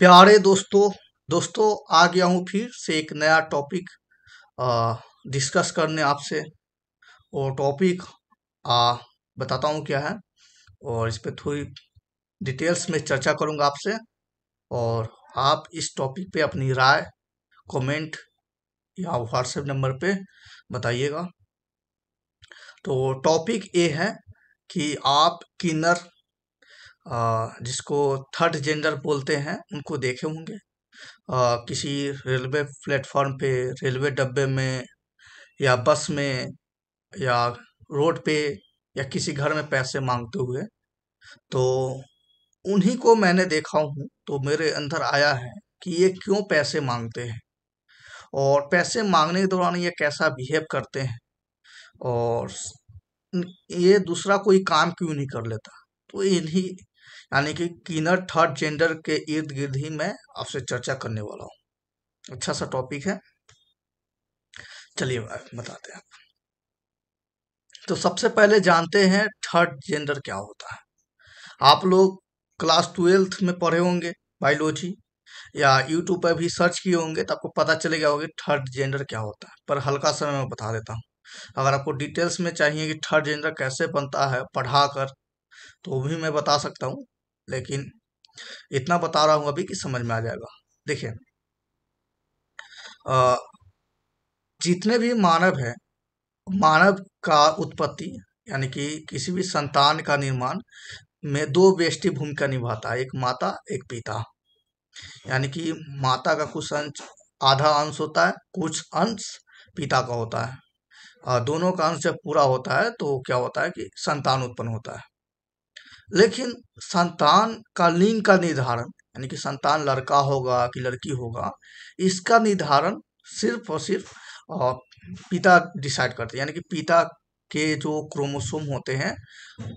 प्यारे दोस्तों आ गया हूँ फिर से एक नया टॉपिक डिस्कस करने आपसे। और टॉपिक आ, बताता हूँ क्या है। और इस पे थोड़ी डिटेल्स में चर्चा करूँगा आपसे। और आप इस टॉपिक पे अपनी राय कमेंट या व्हाट्सएप नंबर पे बताइएगा। तो टॉपिक ये है कि आप किन्नर जिसको थर्ड जेंडर बोलते हैं उनको देखे होंगे किसी रेलवे प्लेटफॉर्म पे, रेलवे डब्बे में या बस में या रोड पे या किसी घर में पैसे मांगते हुए। तो उन्हीं को मैंने देखा हूँ, तो मेरे अंदर आया है कि ये क्यों पैसे मांगते हैं और पैसे मांगने के दौरान ये कैसा बिहेव करते हैं और ये दूसरा कोई काम क्यों नहीं कर लेता। तो इन्हीं यानी कि किन्नर थर्ड जेंडर के इर्द गिर्द ही मैं आपसे चर्चा करने वाला हूँ। अच्छा सा टॉपिक है, चलिए बताते हैं। तो सबसे पहले जानते हैं थर्ड जेंडर क्या होता है। आप लोग क्लास 12th में पढ़े होंगे बायोलॉजी, या यूट्यूब पर भी सर्च किए होंगे तो आपको पता चलेगा होगा थर्ड जेंडर क्या होता है। पर हल्का सा मैं बता देता हूँ। अगर आपको डिटेल्स में चाहिए कि थर्ड जेंडर कैसे बनता है पढ़ा कर, तो भी मैं बता सकता हूँ, लेकिन इतना बता रहा हूँ अभी कि समझ में आ जाएगा। देखिए, अ, जितने भी मानव है, मानव का उत्पत्ति यानी कि किसी भी संतान का निर्माण में दो व्यष्टि भूमिका निभाता है, एक माता एक पिता। यानी कि माता का कुछ अंश, आधा अंश होता है, कुछ अंश पिता का होता है। दोनों का अंश जब पूरा होता है तो क्या होता है कि संतान उत्पन्न होता है। लेकिन संतान का लिंग का निर्धारण, यानी कि संतान लड़का होगा कि लड़की होगा, इसका निर्धारण सिर्फ और सिर्फ अ, पिता डिसाइड करते हैं। यानी कि पिता के जो क्रोमोसोम होते हैं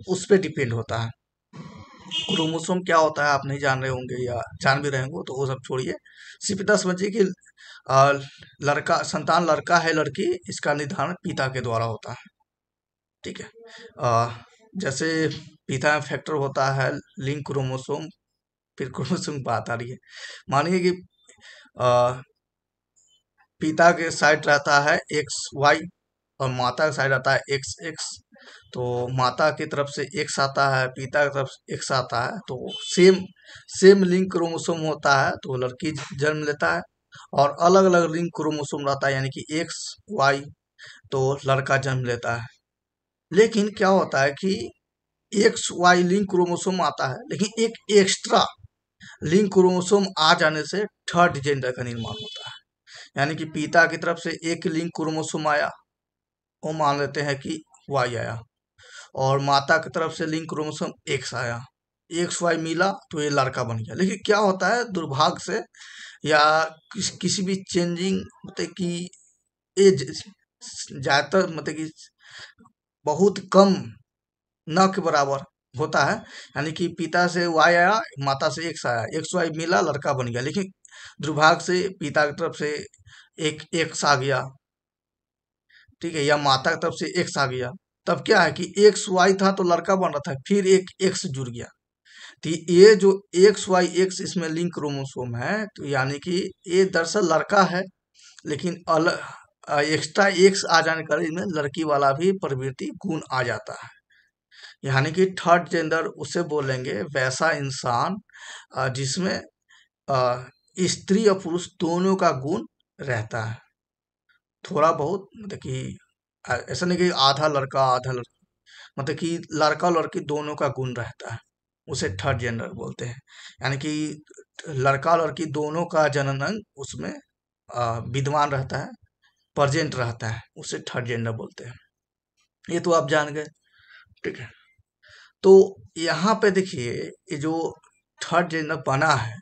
उस पे डिपेंड होता है। क्रोमोसोम क्या होता है आप नहीं जान रहे होंगे, या जान भी रहे होंगे तो वो सब छोड़िए। सिर्फ इतना समझिए कि अ, लड़का संतान लड़का है लड़की, इसका निर्धारण पिता के द्वारा होता है। ठीक है। जैसे पिता में फैक्टर होता है लिंक क्रोमोसोम। फिर क्रोमोसोम की बात आ रही है। मानिए कि अ, पिता के साइड रहता है एक्स वाई और माता का साइड आता है एक्स एक्स। तो माता की तरफ से एक्स आता है, पिता की तरफ से एक्स आता है, तो सेम सेम लिंक क्रोमोसोम होता है तो लड़की जन्म लेता है। और अलग अलग लिंक क्रोमोसोम रहता है, यानी कि एक्स वाई, तो लड़का जन्म लेता है। लेकिन क्या होता है कि एक्स वाई लिंक क्रोमोसोम आता है, लेकिन एक एक्स्ट्रा लिंक क्रोमोसोम आ जाने से थर्ड जेंडर का निर्माण होता है। यानी कि पिता की तरफ से एक लिंक क्रोमोसोम आया, वो मान लेते हैं कि वाई आया, और माता की तरफ से लिंक क्रोमोसोम एक्स आया, एक्स वाई मिला तो ये लड़का बन गया। लेकिन क्या होता है दुर्भाग्य से, या किसी भी चेंजिंग, मतलब कि एज ज्यादातर, मतलब कि बहुत कम, न के बराबर होता है। यानी कि पिता से वाई आया, माता से एक्स आया, एक्स वाई मिला लड़का बन गया। लेकिन दुर्भाग्य से पिता की तरफ से एक एक्स आ गया, ठीक है, या माता की तरफ से एक्स आ गया। तब क्या है कि एक्स वाई था तो लड़का बन रहा था, फिर एक एक्स जुड़ गया। तो ये जो एक्स वाई एक्स इसमें लिंक क्रोमोसोम है, तो यानी कि ये दरअसल लड़का है, लेकिन अलग एक्स्ट्रा एक्स आ जाने के कारण इसमें लड़की वाला भी प्रवृत्ति गुण आ जाता है। यानी कि थर्ड जेंडर उसे बोलेंगे वैसा इंसान जिसमें अ, स्त्री और पुरुष दोनों का गुण रहता है। थोड़ा बहुत, मतलब कि ऐसा नहीं कि आधा लड़का आधा लड़की, मतलब कि लड़का और लड़की दोनों का गुण रहता है, उसे थर्ड जेंडर बोलते हैं। यानी कि लड़का और लड़की दोनों का जनन अंग उसमें विद्यमान रहता है, प्रेजेंट रहता है, उसे थर्ड जेंडर बोलते हैं। ये तो आप जान गए, ठीक है। तो यहाँ पे देखिए, ये जो थर्ड जेंडर बना है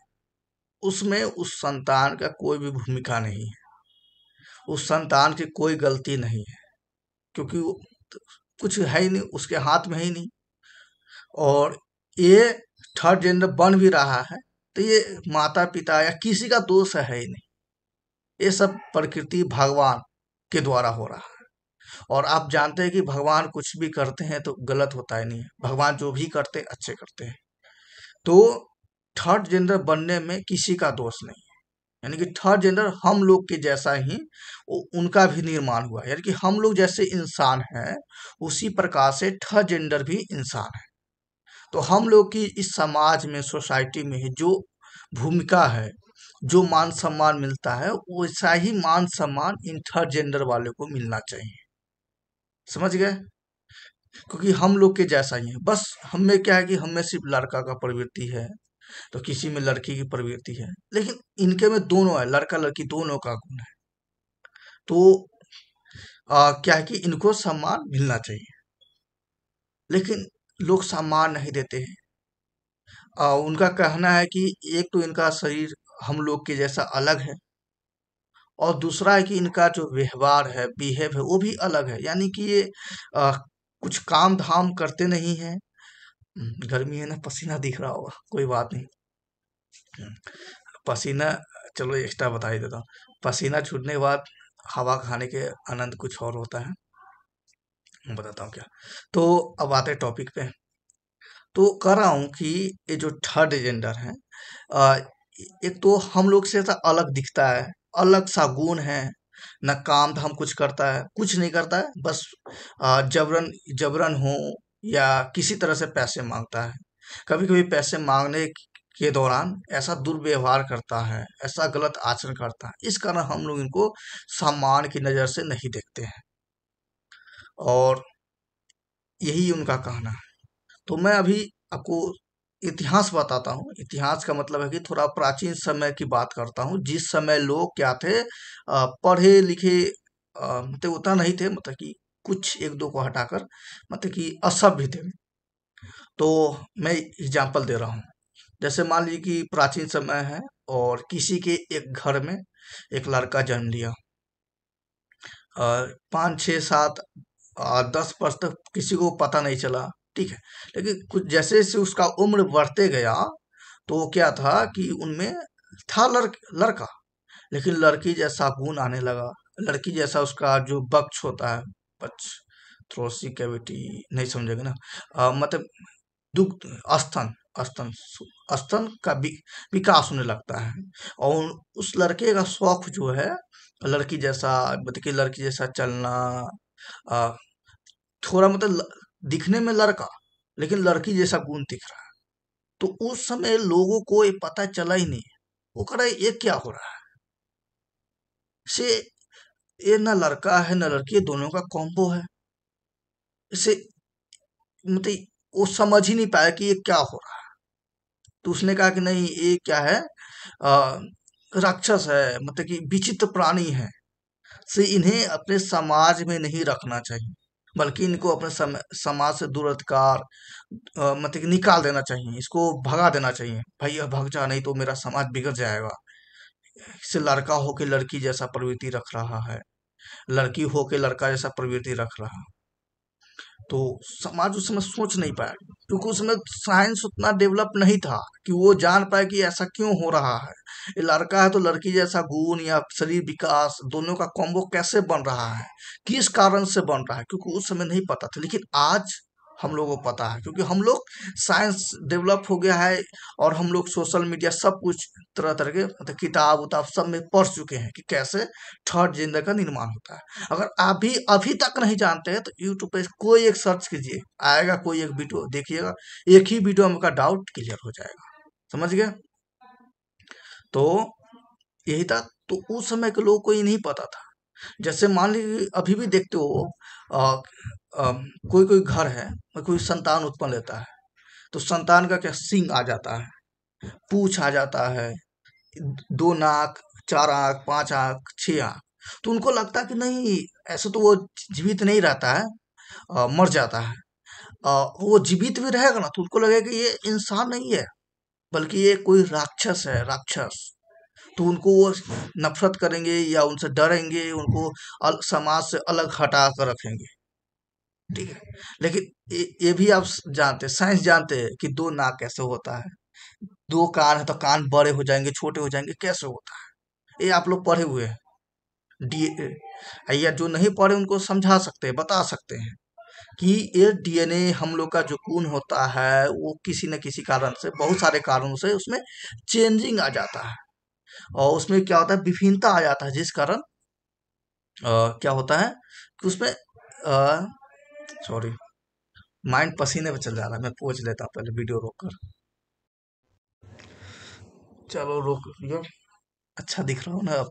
उसमें उस संतान का कोई भी भूमिका नहीं है, उस संतान की कोई गलती नहीं है, क्योंकि वो कुछ है ही नहीं, उसके हाथ में ही नहीं। और ये थर्ड जेंडर बन भी रहा है तो ये माता पिता या किसी का दोष है ही नहीं। ये सब प्रकृति भगवान के द्वारा हो रहा है। और आप जानते हैं कि भगवान कुछ भी करते हैं तो गलत होता ही नहीं है, भगवान जो भी करते हैं अच्छे करते हैं। तो थर्ड जेंडर बनने में किसी का दोष नहीं है। यानी कि थर्ड जेंडर हम लोग के जैसा ही उनका भी निर्माण हुआ है। यानी कि हम लोग जैसे इंसान हैं उसी प्रकार से थर्ड जेंडर भी इंसान है। तो हम लोग की इस समाज में, सोसाइटी में जो भूमिका है, जो मान सम्मान मिलता है, वैसा ही मान सम्मान इन थर्ड जेंडर वाले को मिलना चाहिए। समझ गए? क्योंकि हम लोग के जैसा ही है। बस हम में क्या है कि हम में सिर्फ लड़का का प्रवृत्ति है, तो किसी में लड़की की प्रवृत्ति है, लेकिन इनके में दोनों है, लड़का लड़की दोनों का गुण है। तो क्या है कि इनको सम्मान मिलना चाहिए, लेकिन लोग सम्मान नहीं देते हैं। उनका कहना है कि एक तो इनका शरीर हम लोग के जैसा अलग है, और दूसरा है कि इनका जो व्यवहार है, बिहेव है, वो भी अलग है। यानी कि ये अ, कुछ काम धाम करते नहीं है। गर्मी है ना, पसीना दिख रहा होगा, कोई बात नहीं। हम्म, पसीना, चलो एक्स्ट्रा बता ही देता हूँ। पसीना छूटने के बाद हवा खाने के आनंद कुछ और होता है। मैं बताता हूँ क्या। तो अब आते हैं टॉपिक पे। तो कह रहा हूँ कि ये जो थर्ड जेंडर है, अ, एक तो हम लोग से ऐसा अलग दिखता है, अलग सा गुण है। न काम धाम कुछ करता है, कुछ नहीं करता है, बस जबरन जबरन हो या किसी तरह से पैसे मांगता है। कभी कभी पैसे मांगने के दौरान ऐसा दुर्व्यवहार करता है, ऐसा गलत आचरण करता है, इस कारण हम लोग इनको सम्मान की नजर से नहीं देखते हैं। और यही उनका कहना है। तो मैं अभी आपको इतिहास बताता हूँ। इतिहास का मतलब है कि थोड़ा प्राचीन समय की बात करता हूँ, जिस समय लोग क्या थे, पढ़े लिखे, मतलब उतना नहीं थे, मतलब कि कुछ एक दो को हटाकर, मतलब कि असभ्य थे। तो मैं एग्जांपल दे रहा हूँ। जैसे मान लीजिए कि प्राचीन समय है और किसी के एक घर में एक लड़का जन्म लिया। 5 6 7 10 वर्ष तक किसी को पता नहीं चला, ठीक है। लेकिन कुछ जैसे जैसे उसका उम्र बढ़ते गया, तो क्या था कि उनमें था लड़का, लेकिन लड़की जैसा गुण आने लगा। लड़की जैसा उसका जो वक्ष होता है, वक्ष, थ्रोसी कैविटी, नहीं समझेंगे ना, मतलब दुग्ध, स्तन, स्तन स्तन का विकास होने लगता है। और उस लड़के का शौक जो है, लड़की जैसा, मतलब कि लड़की जैसा चलना, आ, थोड़ा मतलब दिखने में लड़का, लेकिन लड़की जैसा गुण दिख रहा है। तो उस समय लोगों को ये पता चला ही नहीं। वो कह रहा है ये क्या हो रहा है, से ये ना लड़का है ना लड़की है, दोनों का कॉम्बो है। इसे मतलब वो समझ ही नहीं पाया कि ये क्या हो रहा है। तो उसने कहा कि नहीं, ये क्या है, आ, राक्षस है, मतलब कि विचित्र प्राणी है, से इन्हें अपने समाज में नहीं रखना चाहिए, बल्कि इनको अपने समाज से दुरधिकार, मतलब कि निकाल देना चाहिए, इसको भगा देना चाहिए। भैया भग जा, नहीं तो मेरा समाज बिगड़ जाएगा। इससे लड़का होके लड़की जैसा प्रवृत्ति रख रहा है, लड़की होके लड़का जैसा प्रवृत्ति रख रहा है। तो समाज उस समय सोच नहीं पाया, क्योंकि उसमें साइंस उतना डेवलप नहीं था कि वो जान पाए कि ऐसा क्यों हो रहा है। ये लड़का है तो लड़की जैसा गुण या शरीर विकास दोनों का कॉम्बो कैसे बन रहा है, किस कारण से बन रहा है, क्योंकि उस समय नहीं पता था। लेकिन आज हम लोगों को पता है, क्योंकि हम लोग, साइंस डेवलप हो गया है, और हम लोग सोशल मीडिया सब कुछ, तरह तरह के मतलब किताब उताब सब में पढ़ चुके हैं कि कैसे थर्ड जेंडर का निर्माण होता है। अगर आप भी अभी तक नहीं जानते हैं तो यूट्यूब पे कोई एक सर्च कीजिए, आएगा कोई एक वीडियो देखिएगा, एक ही वीडियो में आपका डाउट क्लियर हो जाएगा। समझ गए? तो यही था। तो उस समय के लोगों को ये नहीं पता था। जैसे मान लीजिए अभी भी देखते हो, आ, कोई कोई घर है, कोई संतान उत्पन्न लेता है, तो संतान का क्या, सींग आ जाता है, पूछ आ जाता है, 2 नाक, 4 आंख, 5 आंख, 6 आंख। तो उनको लगता है कि नहीं, ऐसे तो वो जीवित नहीं रहता है, मर जाता है। वो जीवित भी रहेगा ना, तो उनको लगेगा कि ये इंसान नहीं है, बल्कि ये कोई राक्षस है, राक्षस। तो उनको वो नफरत करेंगे या उनसे डरेंगे, उनको समाज से अलग हटा कर रखेंगे, ठीक है। लेकिन ये भी आप जानते हैं, साइंस जानते हैं कि 2 नाक कैसे होता है, 2 कान है तो कान बड़े हो जाएंगे, छोटे हो जाएंगे, कैसे होता है। ये आप लोग पढ़े हुए हैं। डी या जो नहीं पढ़े उनको समझा सकते हैं, बता सकते हैं। कि ये डीएनए हम लोग का जो खून होता है वो किसी न किसी कारण से, बहुत सारे कारणों से उसमें चेंजिंग आ जाता है, और उसमें क्या होता है, विभिन्नता आ जाता है, जिस कारण क्या होता है कि उसमें सॉरी, माइंड पसीने पे चल जा रहा है, मैं पूछ लेता हूँ पहले वीडियो रोक कर। चलो रोक लियो। अच्छा दिख रहा हूँ ना अब।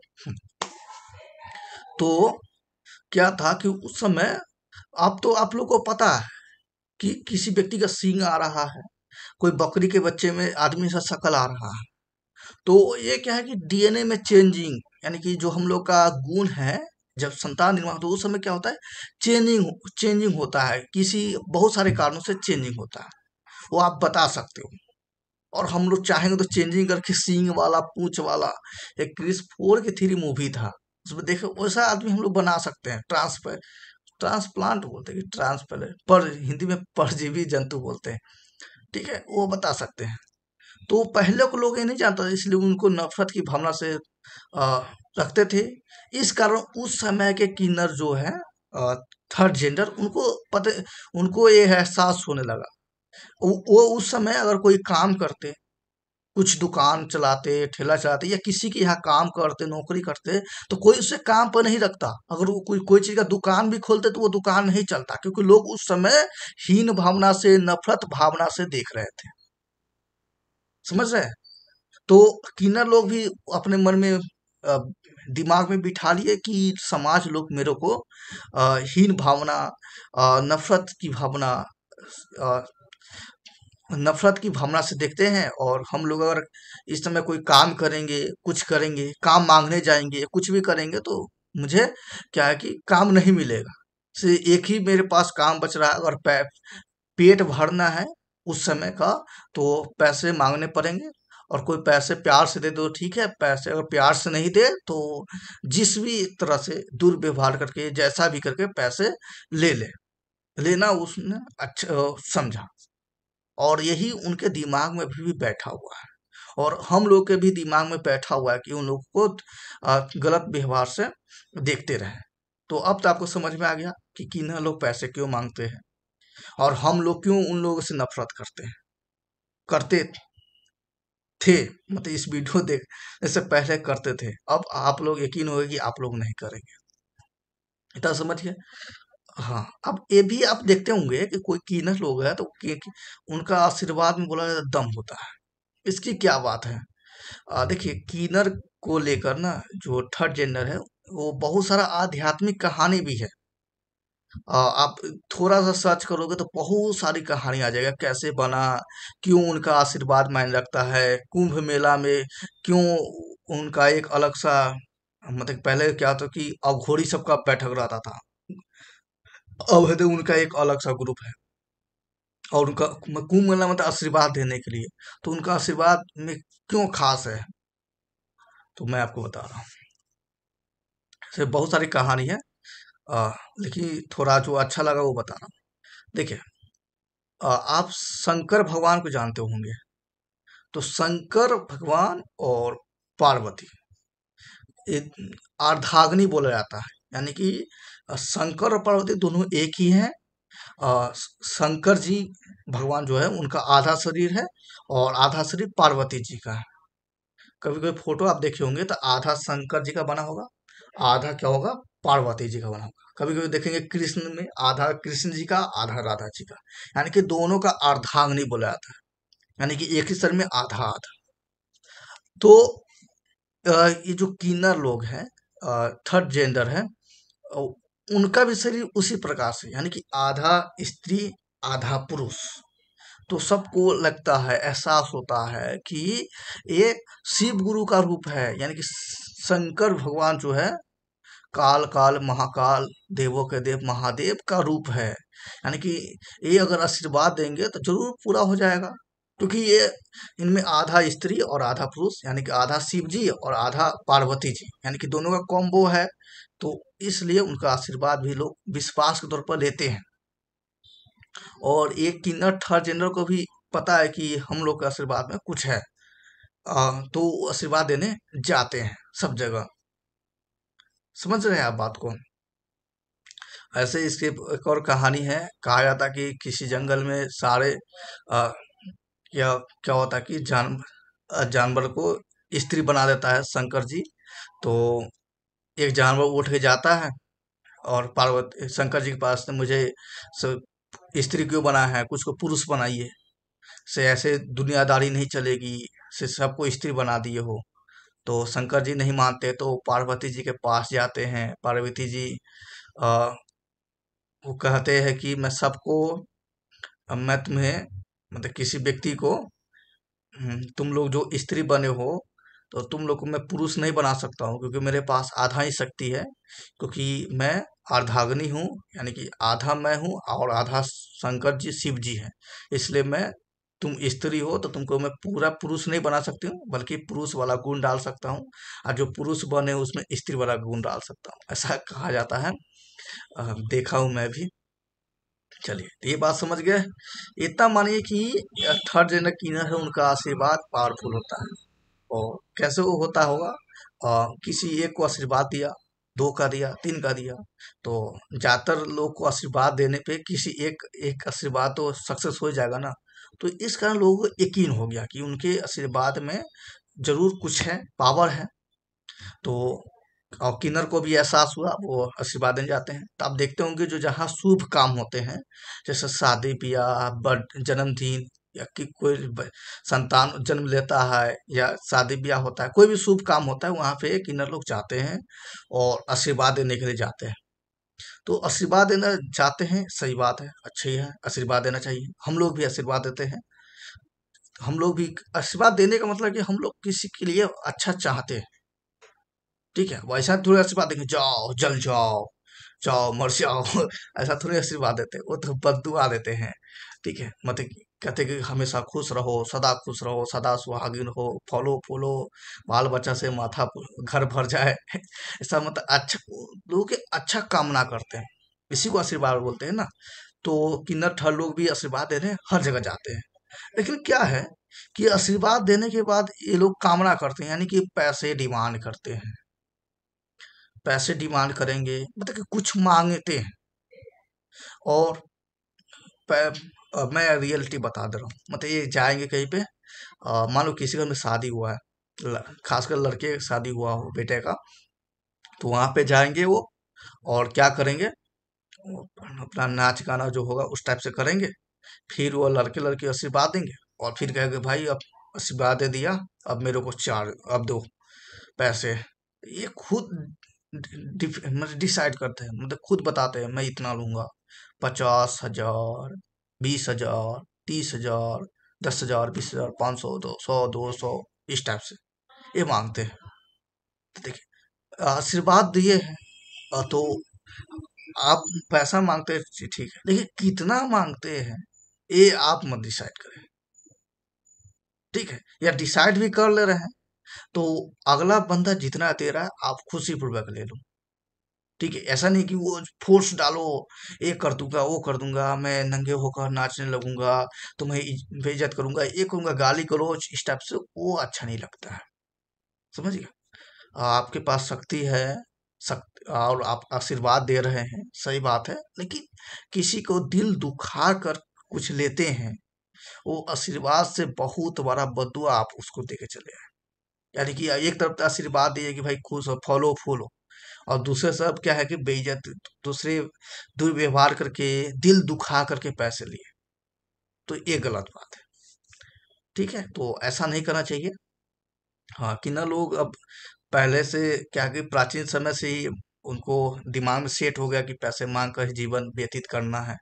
तो क्या था कि उस समय, अब तो आप लोग को पता है कि किसी व्यक्ति का सींग आ रहा है, कोई बकरी के बच्चे में आदमी सा शकल आ रहा है। तो ये क्या है कि डीएनए में चेंजिंग, यानी कि जो हम लोग का गुण है, जब संतान निर्माण तो उस समय क्या होता है, चेंजिंग चेंजिंग होता है, किसी बहुत सारे कारणों से चेंजिंग होता है, वो आप बता सकते हो। और हम लोग चाहेंगे तो चेंजिंग करके सींग वाला, पूंछ वाला, एक क्रिस 4 के 3 मूवी था, उसमें देखो वैसा आदमी हम लोग बना सकते हैं। ट्रांसप्लांट बोलते हैं कि ट्रांसप्लांट, पर हिंदी में परजीवी जंतु बोलते हैं, ठीक है, वो बता सकते हैं। तो पहले के लोग ये नहीं जानता था, इसलिए उनको नफरत की भावना से आ, रखते थे। इस कारण उस समय के किन्नर जो है, थर्ड जेंडर, उनको ये एहसास होने लगा। वो उस समय अगर कोई काम करते, कुछ दुकान चलाते, ठेला चलाते, या किसी के यहाँ काम करते, नौकरी करते, तो कोई उसे काम पर नहीं रखता। अगर वो कोई कोई चीज का दुकान भी खोलते तो वो दुकान नहीं चलता, क्योंकि लोग उस समय हीन भावना से, नफरत भावना से देख रहे थे। समझ रहे हैं? तो किन्नर लोग भी अपने मन में, अ, दिमाग में बिठा लिए कि समाज लोग मेरे को हीन भावना, नफरत की भावना, अ, नफरत की भावना से देखते हैं। और हम लोग अगर इस समय कोई काम करेंगे, कुछ करेंगे, काम मांगने जाएंगे, कुछ भी करेंगे, तो मुझे क्या है कि काम नहीं मिलेगा। से एक ही मेरे पास काम बच रहा है, अगर पेट भरना है उस समय का, तो पैसे मांगने पड़ेंगे। और कोई पैसे प्यार से दे दो ठीक है, पैसे अगर प्यार से नहीं दे तो जिस भी तरह से दुर्व्यवहार करके, जैसा भी करके पैसे ले ले, लेना उसने अच्छा समझा। और यही उनके दिमाग में भी बैठा हुआ है, और हम लोग के भी दिमाग में बैठा हुआ है कि उन लोग को गलत व्यवहार से देखते रहे। तो अब तो आपको समझ में आ गया कि किन्ह लोग पैसे क्यों मांगते हैं, और हम लोग क्यों उन लोगों से नफरत करते थे। मतलब इस वीडियो देख इससे पहले करते थे, अब आप लोग यकीन होगा कि आप लोग नहीं करेंगे। इतना समझिए। हाँ, अब ये भी आप देखते होंगे कि कोई कीनर लोग है तो उनका आशीर्वाद में बोला जाता है दम होता है। इसकी क्या बात है? देखिए, कीनर को लेकर ना, जो थर्ड जेंडर है, वो बहुत सारा आध्यात्मिक कहानी भी है। आप थोड़ा सा सर्च करोगे तो बहुत सारी कहानी आ जाएगा, कैसे बना, क्यों उनका आशीर्वाद मायने रखता है, कुंभ मेला में क्यों उनका एक अलग सा, मतलब पहले क्या होता कि अघोरी सबका बैठक रहता था, अब है तो उनका एक अलग सा ग्रुप है। और उनका कुंभ मेला मतलब आशीर्वाद देने के लिए, तो उनका आशीर्वाद में क्यों खास है, तो मैं आपको बता रहा हूँ। ऐसे बहुत सारी कहानी है, आ, लेकिन थोड़ा जो अच्छा लगा वो बता रहा हूँ। देखिए, आप शंकर भगवान को जानते होंगे। तो शंकर भगवान और पार्वती, एक अर्धांगिनी बोला जाता है, यानी कि शंकर और पार्वती दोनों एक ही हैं। शंकर जी भगवान जो है उनका आधा शरीर है, और आधा शरीर पार्वती जी का है। कभी कभी फोटो आप देखे होंगे तो आधा शंकर जी का बना होगा, आधा क्या होगा, पार्वती जी का बना होगा। कभी कभी देखेंगे कृष्ण में आधा कृष्ण जी का, आधा राधा जी का, यानी कि दोनों का अर्धांगिनी बोला जाता है, यानी कि एक ही शरीर में आधा आधा। तो ये जो किन्नर लोग हैं, थर्ड जेंडर है, अ, उनका भी शरीर उसी प्रकार से, यानी कि आधा स्त्री आधा पुरुष। तो सबको लगता है, एहसास होता है कि ये शिव गुरु का रूप है, यानी कि शंकर भगवान जो है, काल काल महाकाल, देवों के देव महादेव का रूप है। यानी कि ये अगर आशीर्वाद देंगे तो जरूर पूरा हो जाएगा, क्योंकि ये इनमें आधा स्त्री और आधा पुरुष, यानी कि आधा शिव जी और आधा पार्वती जी, यानी कि दोनों का कॉम्बो है। तो इसलिए उनका आशीर्वाद भी लोग विश्वास के तौर पर लेते हैं। और एक किन्नर थर्ड जेंडर को भी पता है कि हम लोग के आशीर्वाद में कुछ है, तो वो आशीर्वाद देने जाते हैं सब जगह। समझ रहे हैं आप बात को? ऐसे इसके एक और कहानी है। कहा जाता कि किसी जंगल में सारे अ, क्या क्या होता कि जानवर को स्त्री बना देता है शंकर जी। तो एक जानवर उठ के जाता है और पार्वती शंकर जी के पास से, मुझे स- स्त्री क्यों बना है, कुछ को पुरुष बनाइए, से ऐसे दुनियादारी नहीं चलेगी, से सबको स्त्री बना दिए हो। तो शंकर जी नहीं मानते, तो पार्वती जी के पास जाते हैं। पार्वती जी आ, वो कहते हैं कि मैं तुम्हें, मतलब किसी व्यक्ति को, तुम लोग जो स्त्री बने हो, तो तुम लोग को मैं पुरुष नहीं बना सकता हूँ, क्योंकि मेरे पास आधा ही शक्ति है। क्योंकि मैं अर्धांगिनी हूँ, यानी कि आधा मैं हूँ और आधा शंकर जी शिव जी हैं। इसलिए तुम स्त्री हो तो तुमको मैं पूरा पुरुष नहीं बना सकती हूँ, बल्कि पुरुष वाला गुण डाल सकता हूँ, और जो पुरुष बने उसमें स्त्री वाला गुण डाल सकता हूँ, ऐसा कहा जाता है। देखा हूँ मैं भी। चलिए, तो ये बात समझ गए। इतना मानिए कि थर्ड जेंडर किनर है, उनका आशीर्वाद पावरफुल होता है। और कैसे वो होता होगा? किसी एक को आशीर्वाद दिया, दो का दिया, तीन का दिया, तो ज्यादातर लोग को आशीर्वाद देने पे किसी एक एक आशीर्वाद तो सक्सेस हो जाएगा ना। तो इस कारण लोगों को यकीन हो गया कि उनके आशीर्वाद में जरूर कुछ है, पावर है। तो और किन्नर को भी एहसास हुआ, वो आशीर्वाद देने जाते हैं। तो आप देखते होंगे जो जहाँ शुभ काम होते हैं, जैसे शादी ब्याह, बर्थ, जन्मदिन, या कि संतान जन्म लेता है, या शादी ब्याह होता है, कोई भी शुभ काम होता है, वहां पे किन्नर लोग जाते हैं और आशीर्वाद देने के लिए जाते हैं। तो आशीर्वाद देना जाते हैं, सही बात है, अच्छी है, आशीर्वाद देना चाहिए। हम लोग भी आशीर्वाद देते हैं। हम लोग भी आशीर्वाद देने का मतलब कि हम लोग किसी के लिए अच्छा चाहते हैं। ठीक है, वैसा थोड़ी आशीर्वाद देंगे, जाओ जल जाओ, जाओ मर जाओ ऐसा थोड़ी आशीर्वाद देते हैं, वो तो बददुआ देते हैं। ठीक है, मतलब कि कहते हैं कि हमेशा खुश रहो, सदा सुहागिन हो, फलो फूलो, बाल बच्चा से घर भर जाए ऐसा मतलब अच्छा, लोगों के अच्छा कामना करते हैं, इसी को आशीर्वाद बोलते हैं ना। तो किन्नर ठर लोग भी आशीर्वाद देने हर जगह जाते हैं। लेकिन क्या है कि आशीर्वाद देने के बाद ये लोग कामना करते हैं, यानी कि पैसे डिमांड करते हैं। पैसे डिमांड करेंगे, मतलब कि कुछ मांगते हैं। और मैं रियलिटी बता दे रहा हूँ, मतलब ये जाएंगे कहीं पे, मान लो किसी घर में शादी हुआ है, खासकर लड़के का शादी हुआ हो बेटे का, तो वहां पे जाएंगे वो, और क्या करेंगे, वो अपना नाच गाना जो होगा उस टाइप से करेंगे। फिर वो लड़के लड़की आशीर्वाद देंगे, और फिर कहेंगे भाई अब आशीर्वाद दे दिया, अब मेरे को चार अब दो पैसे। ये खुद मतलब डिसाइड करते हैं, मतलब खुद बताते हैं मैं इतना लूंगा, 50,000, 20,000, 30,000, 10,000, 20,000, 500, 200, 200, इस टाइप से ये मांगते हैं। तो देखिए, आशीर्वाद दिए हैं, तो आप पैसा मांगते हैं, ठीक है, लेकिन कितना मांगते हैं ये आप मत डिसाइड करें। ठीक है, या डिसाइड भी कर ले रहे हैं, तो अगला बंदा जितना दे रहा है आप खुशी पूर्वक ले लो। ठीक है, ऐसा नहीं कि वो फोर्स डालो, ये कर दूंगा, वो कर दूंगा, मैं नंगे होकर नाचने लगूंगा, तुम्हें बेइज्जत करूंगा, ये करूंगा, गाली गलौज इस टाइप से, वो अच्छा नहीं लगता है। समझ गया? आपके पास शक्ति है, शक्ति, और आप आशीर्वाद दे रहे हैं, सही बात है, लेकिन किसी को दिल दुखा कर कुछ लेते हैं, वो आशीर्वाद से बहुत बड़ा बदुआ आप उसको देके चले आए। यानी कि एक तरफ तो आशीर्वाद दिए कि भाई खुश हो, फलो फूलो, और दूसरे तरफ क्या है कि बेइज्जत, दूसरे दुर्व्यवहार करके, दिल दुखा करके पैसे लिए, तो ये गलत बात है। ठीक है, तो ऐसा नहीं करना चाहिए। हाँ, कि ना लोग अब पहले से, क्या कि प्राचीन समय से ही उनको दिमाग में सेट हो गया कि पैसे मांग कर ही जीवन व्यतीत करना है।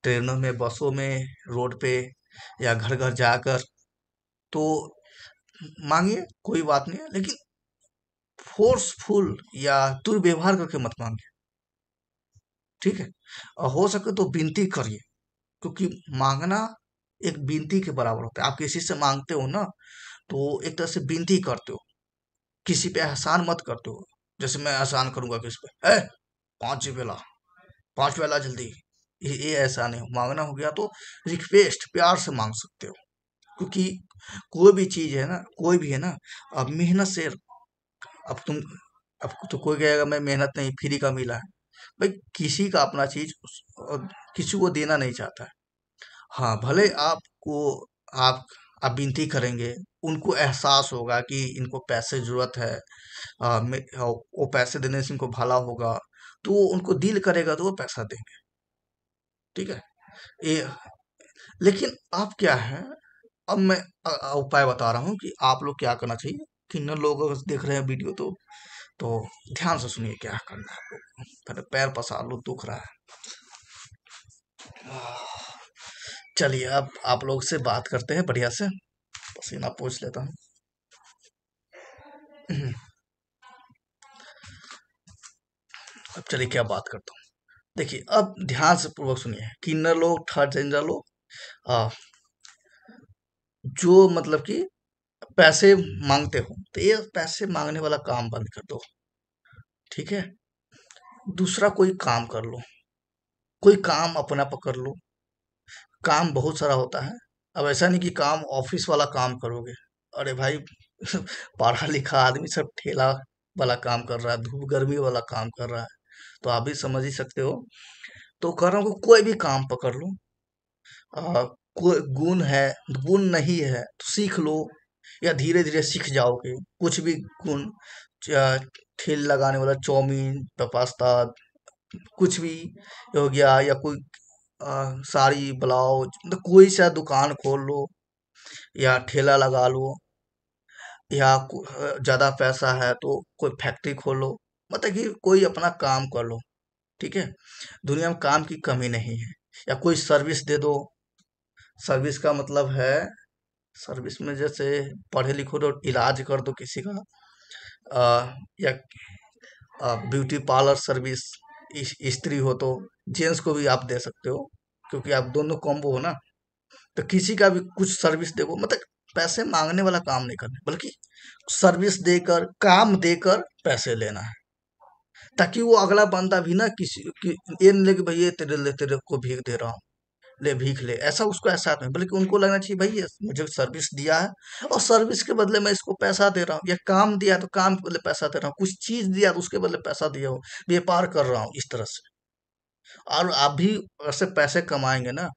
ट्रेनों में, बसों में, रोड पे, या घर घर जाकर, तो मांगिए, कोई बात नहीं है, लेकिन फोर्सफुल या दुर्व्यवहार करके मत मांगिए। ठीक है, और हो सके तो विनती करिए, क्योंकि मांगना एक विनती के बराबर होता है। आप किसी से मांगते हो ना, तो एक तरह से विनती करते हो, किसी पे एहसान मत करते हो। जैसे मैं एहसान करूंगा किस पे, ए 5 वेला, 5 वेला जल्दी, ये एहसान है। मांगना हो गया तो रिक्वेस्ट प्यार से मांग सकते हो। क्योंकि कोई भी चीज है ना, कोई भी है ना, अब मेहनत से, अब तुम, अब तो कोई कहेगा मैं मेहनत नहीं, फ्री का मिला है, भाई किसी का अपना चीज किसी को देना नहीं चाहता है। हाँ, भले आप आप विनती करेंगे, उनको एहसास होगा कि इनको पैसे जरूरत है, वो पैसे देने से इनको भला होगा, तो वो उनको दिल करेगा तो वो पैसा देंगे। ठीक है। ये लेकिन आप क्या है, अब मैं उपाय बता रहा हूँ कि आप लोग क्या करना चाहिए। कि न लोग अगर देख रहे हैं वीडियो तो ध्यान से सुनिए क्या करना है आप लोग को। पहले पैर पसार लो, दुख रहा है। चलिए अब आप लोग से बात करते हैं बढ़िया से, पसीना पोंछ लेता हूँ। अब चलिए क्या बात करता हूँ। देखिए अब ध्यान से पूर्वक सुनिए। किन्नर लोग, थर्ड जेंडर लोग, आ, जो मतलब कि पैसे मांगते हो, तो ये पैसे मांगने वाला काम बंद कर दो। ठीक है। दूसरा कोई काम कर लो, कोई काम अपना पकड़ लो। काम बहुत सारा होता है। अब ऐसा नहीं कि काम ऑफिस वाला काम करोगे। अरे भाई पढ़ा लिखा आदमी सब ठेला वाला काम कर रहा है, धूप गर्मी वाला काम कर रहा है, तो आप भी समझ ही सकते हो। तो कह रहा हूँ कि कोई भी काम पकड़ लो। कोई गुण है, गुण नहीं है तो सीख लो, या धीरे धीरे सीख जाओगे कुछ भी गुण। ठेल लगाने वाला, चाउमीन, पास्ता, कुछ भी हो गया, या कोई साड़ी ब्लाउज, मतलब कोई सा दुकान खोल लो, या ठेला लगा लो, या ज्यादा पैसा है तो कोई फैक्ट्री खोलो। मतलब कि कोई अपना काम कर लो। ठीक है। दुनिया में काम की कमी नहीं है। या कोई सर्विस दे दो। सर्विस का मतलब है, सर्विस में जैसे पढ़े लिखो तो इलाज कर दो किसी का, या ब्यूटी पार्लर सर्विस, स्त्री हो तो जेंट्स को भी आप दे सकते हो, क्योंकि आप दोनों कॉम्बो हो ना। तो किसी का भी कुछ सर्विस दे, वो मतलब पैसे मांगने वाला काम नहीं करना, बल्कि सर्विस देकर, काम देकर पैसे लेना है। ताकि वो अगला बंदा भी ना ये नहीं लगे भाई ये तेरे को भीख दे रहा हूँ, ले भीख ले, ऐसा उसको एहसास नहीं, बल्कि उनको लगना चाहिए भाई ये मुझे सर्विस दिया है और सर्विस के बदले मैं इसको पैसा दे रहा हूँ, या काम दिया है तो काम के बदले पैसा दे रहा हूँ, कुछ चीज दिया तो उसके बदले पैसा दिया हूँ, व्यापार कर रहा हूँ इस तरह से। और आप भी ऐसे पैसे कमाएंगे ना,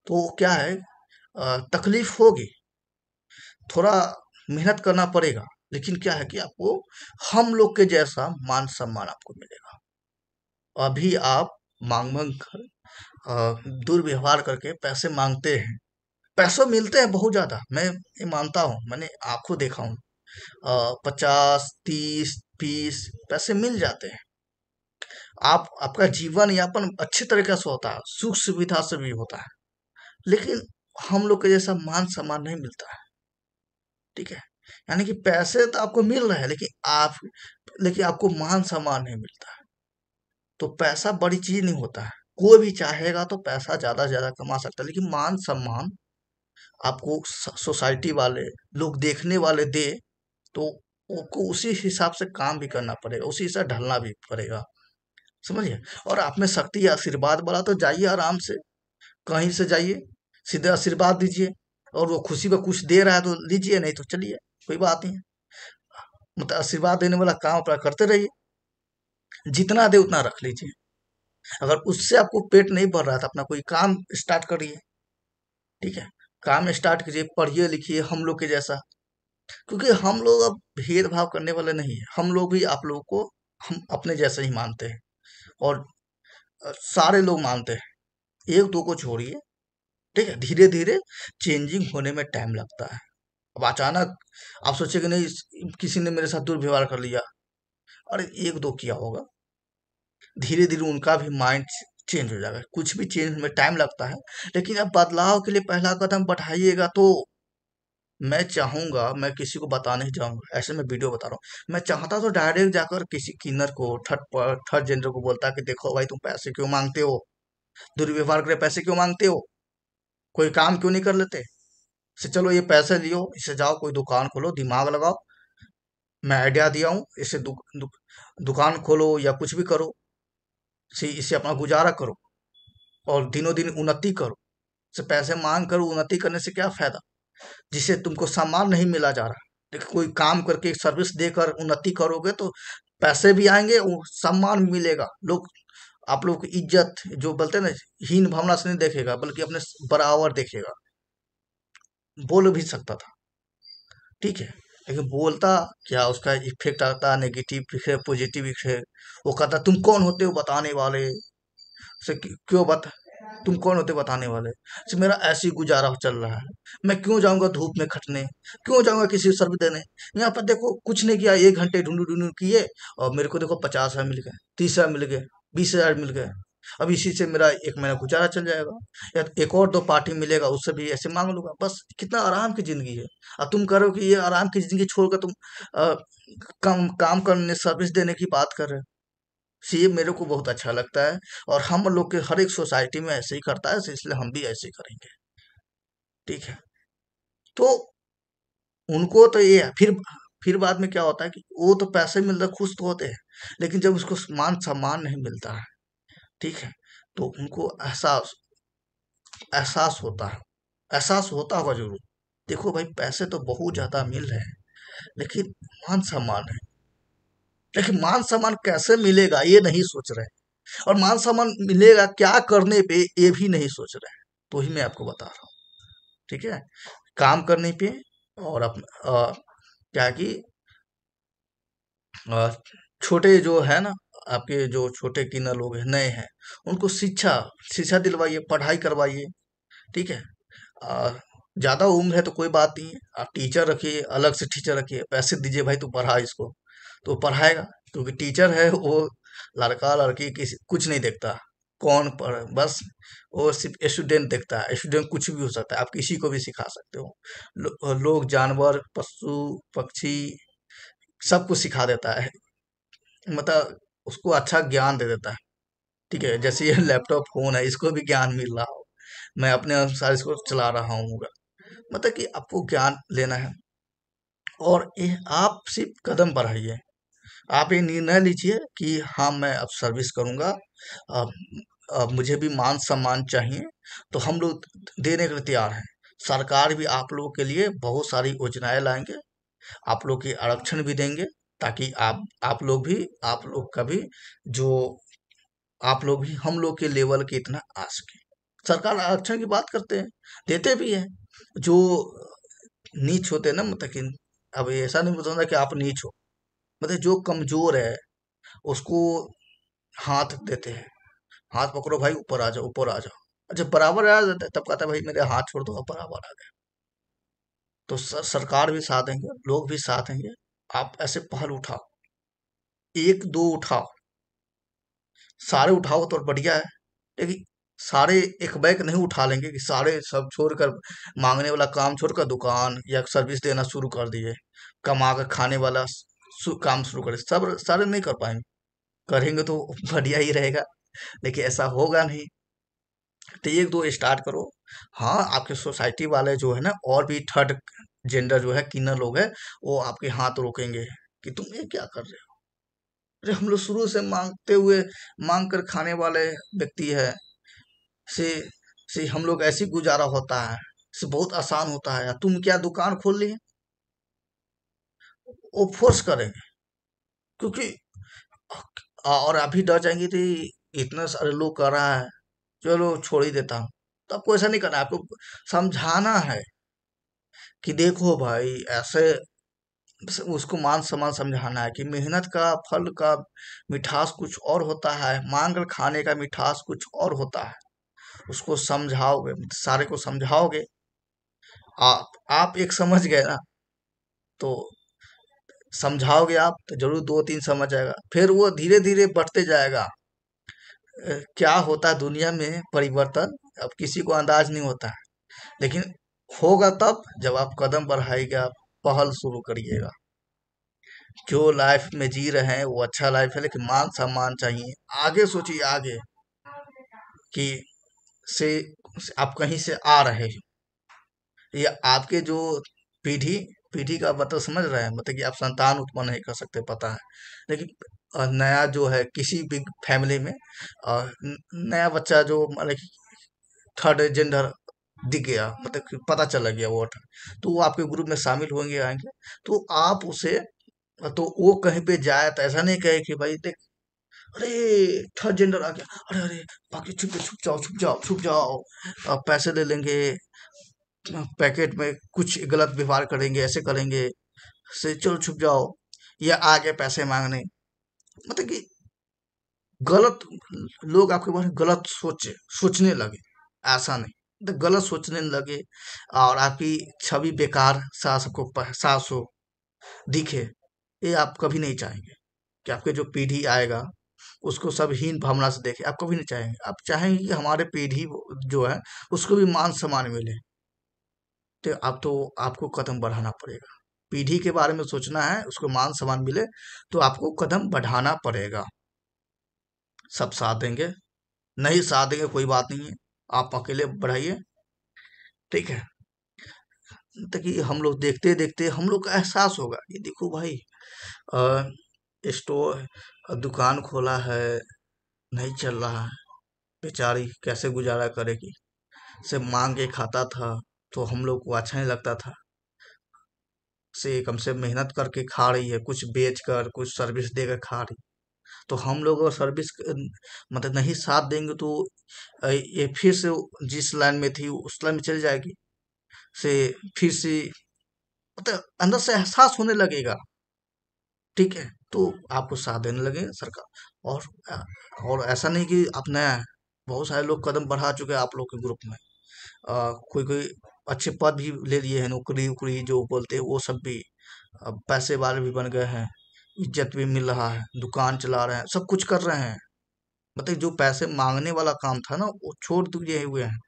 तो क्या है, तकलीफ होगी, थोड़ा मेहनत करना पड़ेगा, लेकिन क्या है कि आपको हम लोग के जैसा मान सम्मान आपको मिलेगा। अभी आप मांग मांग कर, दुर्व्यवहार करके पैसे मांगते हैं। पैसे मिलते हैं बहुत ज्यादा, मैं ये मानता हूँ, मैंने आंखों देखा हूँ। 50, 30, 20 पैसे मिल जाते हैं। आपका जीवन यापन अच्छे तरीके से होता है, सुख सुविधा से भी होता है। लेकिन हम लोग के जैसा मान सम्मान नहीं मिलता है। ठीक है। यानी कि पैसे तो आपको मिल रहे हैं, लेकिन आपको मान सम्मान नहीं मिलता है। तो पैसा बड़ी चीज नहीं होता है। कोई भी चाहेगा तो पैसा ज्यादा से ज्यादा कमा सकता है, लेकिन मान सम्मान आपको सोसाइटी वाले, लोग देखने वाले दे, तो आपको उसी हिसाब से काम भी करना पड़ेगा, उसी से ढलना भी पड़ेगा। समझिए। और आप में शक्ति या आशीर्वाद वाला तो जाइए आराम से, कहीं से जाइए, सीधे आशीर्वाद दीजिए। और वो खुशी में कुछ दे रहा है तो लीजिए, नहीं तो चलिए, कोई बात नहीं है। मतलब आशीर्वाद देने वाला काम अपना करते रहिए, जितना दे उतना रख लीजिए। अगर उससे आपको पेट नहीं भर रहा है तो अपना कोई काम स्टार्ट करिए। ठीक है। काम स्टार्ट कीजिए, पढ़िए लिखिए हम लोग के जैसा। क्योंकि हम लोग अब भेदभाव करने वाले नहीं है, हम लोग भी आप लोगों को हम अपने जैसे ही मानते हैं। और सारे लोग मानते हैं, एक दो को छोड़िए। ठीक है। धीरे धीरे चेंजिंग होने में टाइम लगता है। अब अचानक आप सोचे कि नहीं किसी ने मेरे साथ दुर्व्यवहार कर लिया, अरे एक दो किया होगा, धीरे धीरे उनका भी माइंड चेंज हो जाएगा। कुछ भी चेंज में टाइम लगता है, लेकिन अब बदलाव के लिए पहला कदम बढ़ाइएगा तो। मैं चाहूंगा, मैं किसी को बताने नहीं चाहूंगा, ऐसे मैं वीडियो बता रहा हूँ, मैं चाहता तो डायरेक्ट जाकर किसी किन्नर को, थर्ड जेंडर को बोलता कि देखो भाई तुम पैसे क्यों मांगते हो, दुर्व्यवहार करे पैसे क्यों मांगते हो, कोई काम क्यों नहीं कर लेते। से चलो ये पैसे लियो, इससे जाओ कोई दुकान खोलो, दिमाग लगाओ, मैं आइडिया दिया हूँ, इससे दुकान खोलो या कुछ भी करो, इससे अपना गुजारा करो और दिनों दिन उन्नति करो। से पैसे मांग कर उन्नति करने से क्या फायदा, जिसे तुमको सम्मान नहीं मिला जा रहा। लेकिन कोई काम करके सर्विस देकर उन्नति करोगे तो पैसे भी आएंगे, वो सम्मान भी मिलेगा। लोग आप लोग की इज्जत, जो बोलते हैं ना, हीन भावना से नहीं देखेगा, बल्कि अपने बराबर देखेगा। बोल भी सकता था, ठीक है, लेकिन बोलता क्या, उसका इफेक्ट आता नेगेटिव इफेक्ट, पॉजिटिव इफेक्ट। वो कहता तुम कौन होते हो बताने वाले, से क्यों बता, तुम कौन होते बताने वाले से, मेरा ऐसे ही गुजारा चल रहा है, मैं क्यों जाऊंगा धूप में खटने, क्यों जाऊंगा किसी को सर्विस देने। यहाँ पर देखो कुछ नहीं किया, 1 घंटे ढूंढू ढूंढू किए, और मेरे को देखो 50,000 मिल गए, 30,000 मिल गए, 20,000 मिल गए। अब इसी से मेरा 1 महीना गुजारा चल जाएगा, या एक और दो पार्टी मिलेगा, उससे भी ऐसे मांग लूंगा, बस। कितना आराम की जिंदगी है। और तुम करो कि ये आराम की जिंदगी छोड़कर तुम अ, कम काम करने, सर्विस देने की बात कर रहे हो। ये मेरे को बहुत अच्छा लगता है, और हम लोग के हर एक सोसाइटी में ऐसे ही करता है, इसलिए हम भी ऐसे ही करेंगे, ठीक है। तो उनको तो ये है, फिर बाद में क्या होता है कि वो तो पैसे मिलता, खुश तो होते हैं, लेकिन जब उसको मान सम्मान नहीं मिलता है, ठीक है, तो उनको एहसास एहसास होता है, एहसास होता होगा जरूर। देखो भाई, पैसे तो बहुत ज्यादा मिल रहे हैं, लेकिन मान सम्मान है, लेकिन मान सम्मान कैसे मिलेगा ये नहीं सोच रहे, और मान सम्मान मिलेगा क्या करने पे ये भी नहीं सोच रहे हैं। तो ही मैं आपको बता रहा हूँ, ठीक है। काम करने पे, और क्या कि अ, छोटे जो है ना, आपके जो छोटे किन्नर लोग हैं, नए हैं, उनको शिक्षा शिक्षा दिलवाइए, पढ़ाई करवाइए, ठीक है। अ, ज्यादा उम्र है तो कोई बात नहीं है, आप टीचर रखिए, अलग से टीचर रखिए, पैसे दीजिए भाई तू पढ़ा इसको, तो पढ़ाएगा। क्योंकि टीचर है वो, लड़का लड़की किसी कुछ नहीं देखता, कौन पढ़, बस वो सिर्फ स्टूडेंट देखता है। स्टूडेंट कुछ भी हो सकता है, आप किसी को भी सिखा सकते हो। लोग, जानवर, पशु, पक्षी, सब कुछ सिखा देता है, मतलब उसको अच्छा ज्ञान दे देता है, ठीक है। जैसे ये लैपटॉप फोन है, इसको भी ज्ञान मिल रहा हो, मैं अपने अनुसार इसको चला रहा हूँ, मतलब कि आपको ज्ञान लेना है। और ये आप सिर्फ कदम बढ़ाइए, आप ये निर्णय लीजिए कि हाँ मैं अब सर्विस करूंगा, अब अब मुझे भी मान सम्मान चाहिए, तो हम लोग देने के लिए तैयार हैं। सरकार भी आप लोगों के लिए बहुत सारी योजनाएं लाएंगे, आप लोग के आरक्षण भी देंगे, ताकि आप लोग भी, आप लोग का भी जो, आप लोग भी हम लोग के लेवल के इतना आ सके। सरकार आरक्षण की बात करते हैं, देते भी है। जो नीच होते हैं ना, मतलब कि अब ऐसा नहीं बताऊंगा कि आप नीच हो, मतलब जो कमजोर है उसको हाथ देते हैं, हाथ पकड़ो भाई, ऊपर आ जाओ, ऊपर आ जाओ। जब बराबर आ जाता है तब कहता है भाई मेरे हाथ छोड़ दो, अब बराबर आ गए। तो सरकार भी साथ देंगे, लोग भी साथ देंगे। आप ऐसे पहल उठाओ, एक दो उठाओ, सारे उठाओ तो बढ़िया है, लेकिन सारे एक बैग नहीं उठा लेंगे कि सारे सब छोड़कर, मांगने वाला काम छोड़कर दुकान या सर्विस देना शुरू कर दिए, कमा कर खाने वाला काम शुरू करे, सब सारे नहीं कर पाएंगे। करेंगे तो बढ़िया ही रहेगा, लेकिन ऐसा होगा नहीं। तो एक दो स्टार्ट करो। हाँ, आपके सोसाइटी वाले जो है ना, और भी थर्ड जेंडर जो है, किन्नर लोग है, वो आपके हाथ रोकेंगे कि तुम ये क्या कर रहे हो। अरे हम लोग शुरू से मांगते हुए, मांग कर खाने वाले व्यक्ति है, से हम लोग ऐसे ही गुजारा होता है, से बहुत आसान होता है। तुम क्या दुकान खोल लिए, वो फोर्स करेंगे, क्योंकि और अभी डर जाएंगे कि इतना सारे लोग कर रहा है, चलो छोड़ ही देता हूँ। तो आपको ऐसा नहीं करना है, आपको समझाना है कि देखो भाई ऐसे, उसको मान सम्मान समझाना है कि मेहनत का फल का मिठास कुछ और होता है, मांग कर खाने का मिठास कुछ और होता है। उसको समझाओगे, सारे को समझाओगे, आप एक समझ गए ना, तो समझाओगे आप तो जरूर दो तीन समझ आएगा, फिर वो धीरे धीरे बढ़ते जाएगा। क्या होता है दुनिया में परिवर्तन, अब किसी को अंदाज नहीं होता है, लेकिन होगा तब जब आप कदम बढ़ाइएगा, पहल शुरू करिएगा। जो लाइफ में जी रहे हैं वो अच्छा लाइफ है, लेकिन मान सम्मान चाहिए। आगे सोचिए, आगे कि से आप कहीं से आ रहे हो, ये आपके जो पीढ़ी पीढ़ी का मतलब समझ रहे हैं, मतलब कि आप संतान उत्पन्न नहीं कर सकते, पता है, लेकिन नया जो है किसी भी फैमिली में नया बच्चा जो मतलब कि थर्ड जेंडर दिख गया, मतलब कि पता चला गया वो, तो वो आपके ग्रुप में शामिल होंगे, आएंगे, तो आप उसे तो वो कहीं पे जाए तो ऐसा नहीं कहे कि भाई देख, अरे थर्ड जेंडर आ गया, अरे अरे बाकी छुप जाओ छुप जाओ छुप जाओ, पैसे ले लेंगे, पैकेट में कुछ गलत व्यवहार करेंगे, ऐसे करेंगे, से चलो छुप जाओ, या आगे पैसे मांगने। मतलब कि गलत, लोग आपके बारे में गलत सोचने लगे, ऐसा नहीं, तो गलत सोचने लगे, और आपकी छवि बेकार सास हो, दिखे, ये आप कभी नहीं चाहेंगे कि आपके जो पीढ़ी आएगा उसको सब हीन भावना से देखे, आप कभी नहीं चाहेंगे। आप चाहेंगे कि हमारे पीढ़ी जो है उसको भी मान सम्मान मिले। तो अब तो आपको कदम बढ़ाना पड़ेगा, पीढ़ी के बारे में सोचना है, उसको मान सम्मान मिले, तो आपको कदम बढ़ाना पड़ेगा। सब साथ देंगे, नहीं साथ देंगे कोई बात नहीं है, आप अकेले बढ़ाइए, ठीक है। ताकि हम लोग देखते देखते हम लोग का एहसास होगा, ये देखो भाई, स्टोर दुकान खोला है, नहीं चल रहा है, बेचारी कैसे गुजारा करेगी, से मांग के खाता था, तो हम लोग को अच्छा नहीं लगता था, से कम से मेहनत करके खा रही है, कुछ बेच कर कुछ सर्विस देकर खा रही, तो हम लोग अगर सर्विस मतलब नहीं साथ देंगे तो ये फिर से जिस लाइन में थी उस लाइन में चली जाएगी, से फिर से मतलब अंदर से एहसास होने लगेगा, ठीक है। तो आपको साथ देने लगे सरकार, और ऐसा नहीं कि आप नया है, बहुत सारे लोग कदम बढ़ा चुके हैं आप लोग के ग्रुप में, कोई कोई अच्छे पद भी ले लिए हैं, नौकरी उकरी जो बोलते हैं वो सब भी, पैसे वाले भी बन गए हैं, इज्जत भी मिल रहा है, दुकान चला रहे हैं, सब कुछ कर रहे हैं। मतलब जो पैसे मांगने वाला काम था ना वो छोड़ दिए हुए हैं।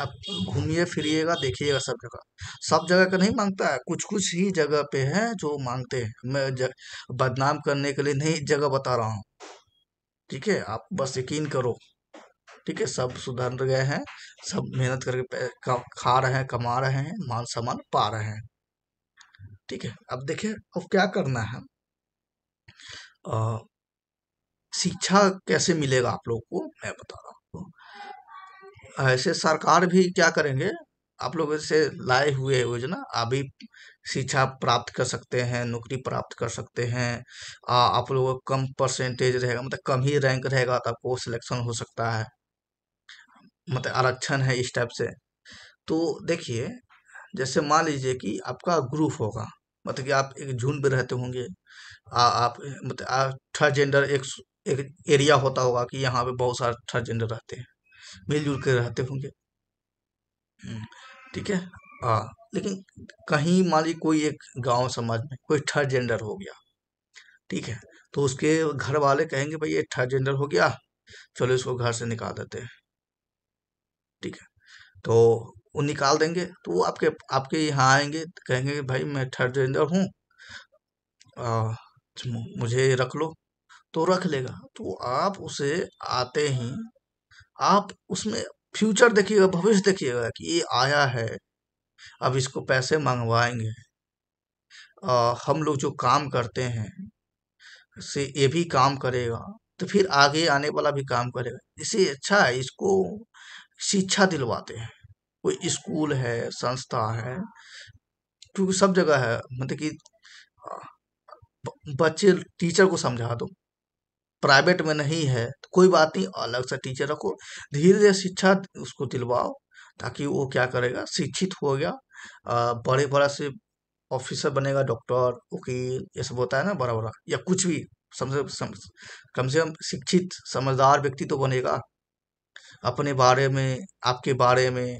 आप घूमिए फिरिएगा देखिएगा, सब जगह का नहीं मांगता है, कुछ कुछ ही जगह पे है जो मांगते हैं। बदनाम करने के लिए नहीं जगह बता रहा हूँ, ठीक है, आप बस यकीन करो, ठीक है। सब सुधर गए हैं, सब मेहनत करके खा रहे हैं, कमा रहे हैं, मान सम्मान पा रहे हैं, ठीक है। अब देखिए अब क्या करना है, अ, शिक्षा कैसे मिलेगा आप लोग को मैं बता रहा हूँ। ऐसे सरकार भी क्या करेंगे, आप लोग ऐसे लाए हुए योजना, अभी शिक्षा प्राप्त कर सकते हैं, नौकरी प्राप्त कर सकते हैं, आप लोगों का कम परसेंटेज रहेगा, मतलब कम ही रैंक रहेगा तो आपको सिलेक्शन हो सकता है, मतलब आरक्षण है इस टाइप से। तो देखिए, जैसे मान लीजिए कि आपका ग्रुप होगा, मतलब कि आप एक झुंड में रहते होंगे, आप मतलब थर्ड जेंडर एक एरिया होता होगा कि यहाँ पे बहुत सारे थर्ड जेंडर रहते हैं, मिलजुल के रहते होंगे, हम्म, ठीक है। हाँ, लेकिन कहीं मान ली कोई एक गांव समाज में कोई थर्ड जेंडर हो गया, ठीक है, तो उसके घर वाले कहेंगे भाई ये थर्ड जेंडर हो गया, चलो इसको घर से निकाल देते हैं, ठीक है। तो वो निकाल देंगे तो वो आपके आपके यहाँ आएंगे, कहेंगे कि भाई मैं थर्ड जेंडर हूँ, आ, मुझे रख लो, तो रख लेगा। तो आप उसे आते ही आप उसमें फ्यूचर देखिएगा, भविष्य देखिएगा कि ये आया है, अब इसको पैसे मंगवाएंगे, हम लोग जो काम करते हैं से ये भी काम करेगा, तो फिर आगे आने वाला भी काम करेगा, इससे अच्छा है इसको शिक्षा दिलवाते हैं, कोई स्कूल है, संस्था है, क्योंकि सब जगह है, मतलब कि बच्चे टीचर को समझा दो, प्राइवेट में नहीं है तो कोई बात नहीं, अलग से टीचर रखो, धीरे धीरे शिक्षा उसको दिलवाओ, ताकि वो क्या करेगा, शिक्षित हो गया, बड़े बड़ा से ऑफिसर बनेगा, डॉक्टर वकील ये सब होता है ना, बड़ा बड़ा या कुछ भी, कम से कम शिक्षित समझदार व्यक्ति तो बनेगा, अपने बारे में, आपके बारे में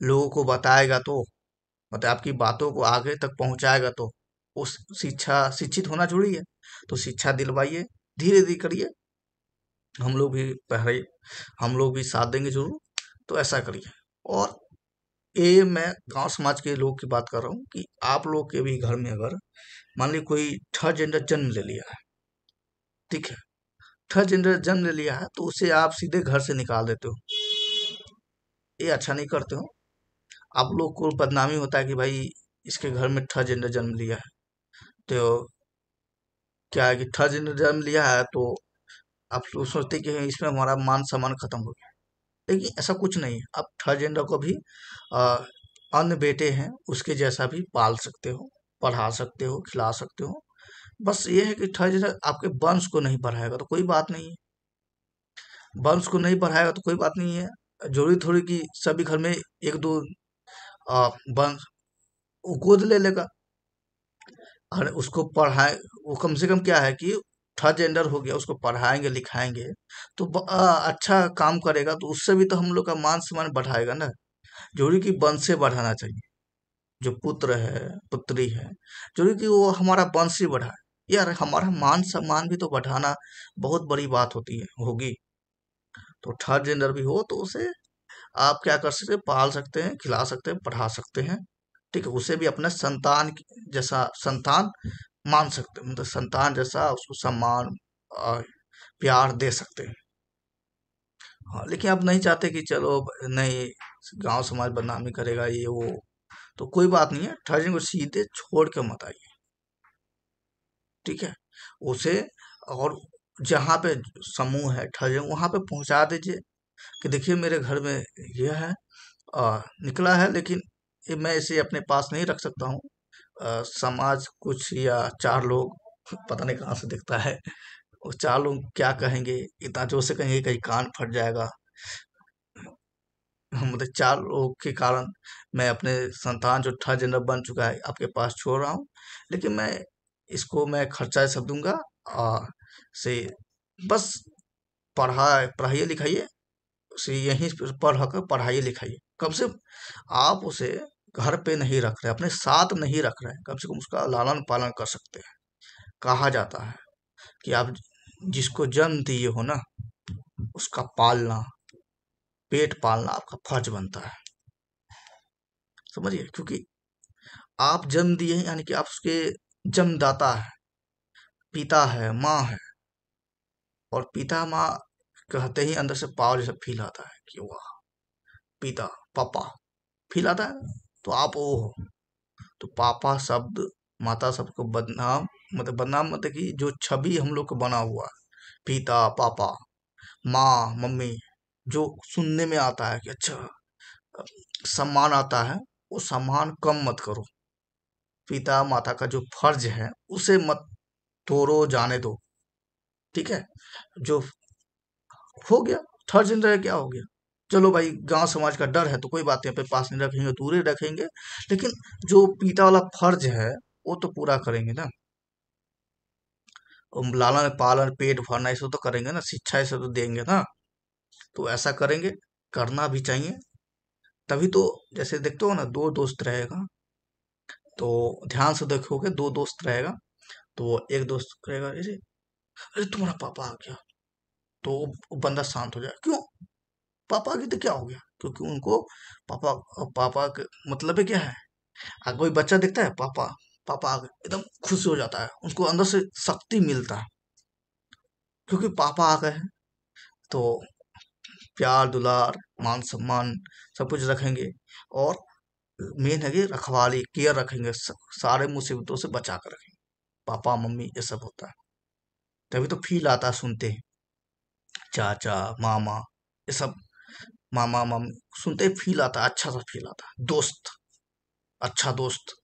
लोगों को बताएगा, तो मतलब आपकी बातों को आगे तक पहुंचाएगा, तो उस शिक्षित होना जरूरी है, तो शिक्षा दिलवाइए, धीरे धीरे करिए, हम लोग भी पहले हम लोग भी साथ देंगे जरूर, तो ऐसा करिए। और ये मैं गांव समाज के लोग की बात कर रहा हूँ कि आप लोग के भी घर में अगर मान ली कोई थर्ड जेंडर जन्म ले लिया है, ठीक है, थर्ड जेंडर जन्म ले लिया है, तो उसे आप सीधे घर से निकाल देते हो, ये अच्छा नहीं करते हो। आप लोग को बदनामी होता है कि भाई इसके घर में थर्ड जेंडर जन्म लिया है, तो क्या है कि थर्ड जेंडर जन्म लिया है तो आप लोग सोचते हैं कि इसमें हमारा मान सम्मान खत्म हो गया, लेकिन ऐसा कुछ नहीं है, आप थर्ड जेंडर को भी आ, अन्य बेटे हैं उसके जैसा भी पाल सकते हो, पढ़ा सकते हो, खिला सकते हो, बस ये है कि थर्ड जेंडर आपके वंश को नहीं बढ़ाएगा तो कोई बात नहीं है। वंश को नहीं बढ़ाएगा तो कोई बात नहीं है। जरूरी थोड़ी कि सभी घर में एक दो वंश वो गोद ले लेगा। और उसको पढ़ाए, वो कम से कम क्या है कि थर्ड जेंडर हो गया, उसको पढ़ाएंगे लिखाएंगे तो अच्छा काम करेगा, तो उससे भी तो हम लोग का मान सम्मान बढ़ाएगा ना। जरूरी कि वंश से बढ़ाना चाहिए। जो पुत्र है, पुत्री है, जरूरी कि वो हमारा वंश ही बढ़ाए। यार हमारा मान सम्मान भी तो बढ़ाना बहुत बड़ी बात होती है, होगी। तो थर्ड जेंडर भी हो तो उसे आप क्या कर सकते हैं, पाल सकते हैं, खिला सकते हैं, पढ़ा सकते हैं। ठीक है, उसे भी अपना जैसा संतान मान सकते हैं, मतलब संतान जैसा उसको सम्मान और प्यार दे सकते हैं। हाँ, लेकिन आप नहीं चाहते कि चलो नहीं, गांव समाज बदनामी करेगा ये वो, तो कोई बात नहीं है, थर्ड जेंडर को सीधे छोड़ के मत आइए। ठीक है, उसे और जहाँ पे समूह है थर्ड जेंडर वहां पे पहुंचा दीजिए कि देखिए मेरे घर में यह है, निकला है, लेकिन ये मैं इसे अपने पास नहीं रख सकता हूँ। समाज कुछ या चार लोग पता नहीं कहाँ से दिखता है, वो चार लोग क्या कहेंगे, इतना जोर से कहेंगे कहीं कान फट जाएगा। मतलब चार लोग के कारण मैं अपने संतान जो थर्ड जेंडर बन चुका है आपके पास छोड़ रहा हूँ, लेकिन मैं खर्चा ये सब दूंगा। और से बस पढ़ाइए लिखाइए, उसे यहीं पर पढ़ कर पढ़ाइए लिखाइए। कम से कम आप उसे घर पे नहीं रख रहे, अपने साथ नहीं रख रहे, कम से कम उसका लालन पालन कर सकते हैं। कहा जाता है कि आप जिसको जन्म दिए हो ना, उसका पालना, पेट पालना आपका फर्ज बनता है। समझिए, क्योंकि आप जन्म दिए हैं यानी कि आप उसके जन्मदाता है, पिता है, माँ है। और पिता माँ कहते ही अंदर से पावर जैसा फील आता है कि वाह, पिता, पापा फील आता है। तो आप वो हो। तो पापा शब्द, माता शब्द को बदनाम मतलब कि जो छवि हम लोग को बना हुआ है, पिता, पापा, माँ, मम्मी, जो सुनने में आता है कि अच्छा सम्मान आता है, वो सम्मान कम मत करो। पिता माता का जो फर्ज है उसे मत तोड़ो, जाने दो। ठीक है, जो हो गया थर्ड जेंडर है, क्या हो गया। चलो भाई, गांव समाज का डर है तो कोई बात नहीं, अपने पास नहीं रखेंगे, दूर ही रखेंगे, लेकिन जो पिता वाला फर्ज है वो तो पूरा करेंगे ना। लालन पालन पेट भरना ये सब तो करेंगे ना, शिक्षा ये सब तो देंगे ना। तो ऐसा करेंगे, करना भी चाहिए। तभी तो, जैसे देखते हो ना, दो दोस्त रहेगा तो ध्यान से देखोगे, दो दोस्त रहेगा तो एक दोस्त कहेगा अरे अरे तुम्हारा पापा आ गया, तो वो बंदा शांत हो जाए। क्यों? पापा आ गए तो क्या हो गया? क्योंकि उनको पापा, पापा के मतलब है क्या है। अगर कोई बच्चा दिखता है पापा, पापा आ गए, एकदम खुश हो जाता है, उसको अंदर से शक्ति मिलता है, क्योंकि पापा आ गए हैं। तो प्यार दुलार मान सम्मान सब कुछ रखेंगे। और मेन है कि रखवाली केयर रखेंगे, सारे मुसीबतों से बचा कर रखेंगे। पापा मम्मी ये सब होता है, तभी तो फील आता है सुनते हैं। चाचा, मामा, ये सब, मामा मामी, सुनते ही फील आता है, अच्छा सा फील आता है। दोस्त, अच्छा दोस्त।